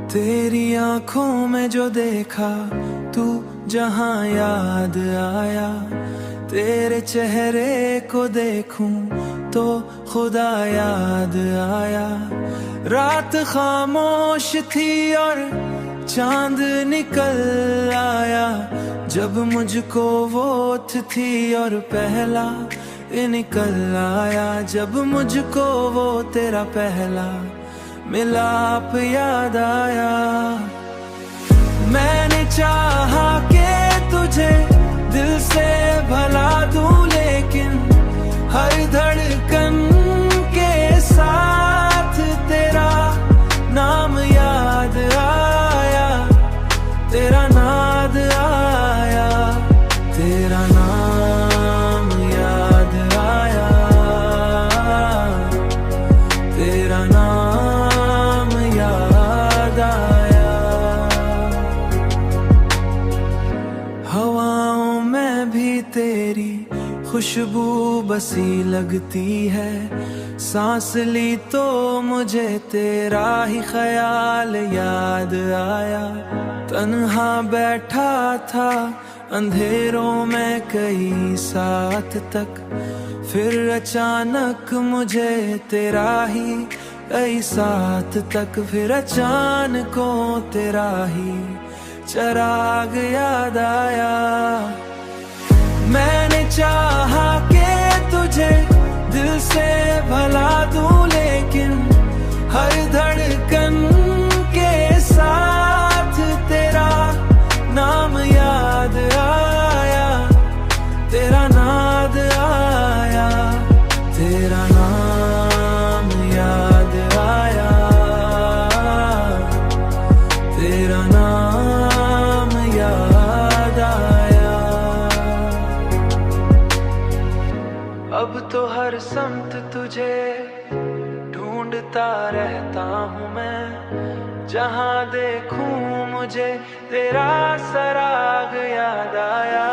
तेरी आंखों में जो देखा तू जहां याद आया, तेरे चेहरे को देखूं तो खुदा याद आया। रात खामोश थी और चांद निकल आया, जब मुझको वो थी और पहला निकल आया। जब मुझको वो तेरा पहला मिलाप याद आया। मैंने चाहा कि तुझे दिल से भला दूं, लेकिन हर धड़कन के साथ तेरा नाम याद आया, तेरा नाद आया, तेरा नाम याद आया, तेरा नाम याद आया। हवाओं में भी तेरी खुशबू बसी लगती है, सांस ली तो मुझे तेरा ही ख्याल याद आया। तन्हा बैठा था अंधेरों में कई साथ तक, फिर अचानक मुझे तेरा ही कई साथ तक, फिर अचानक तेरा ही चराग याद आया। मैंने चाहा कि तुझे दिल से भला दूं, लेकिन हर धड़कन के साथ तेरा नाम याद आया, तेरा नाद आया, तेरा नाम याद आया, तेरा नाम याद आया। अब तो हर समत तुझे ढूंढता रहता हूँ मैं, जहाँ देखूं मुझे तेरा सराग याद आया।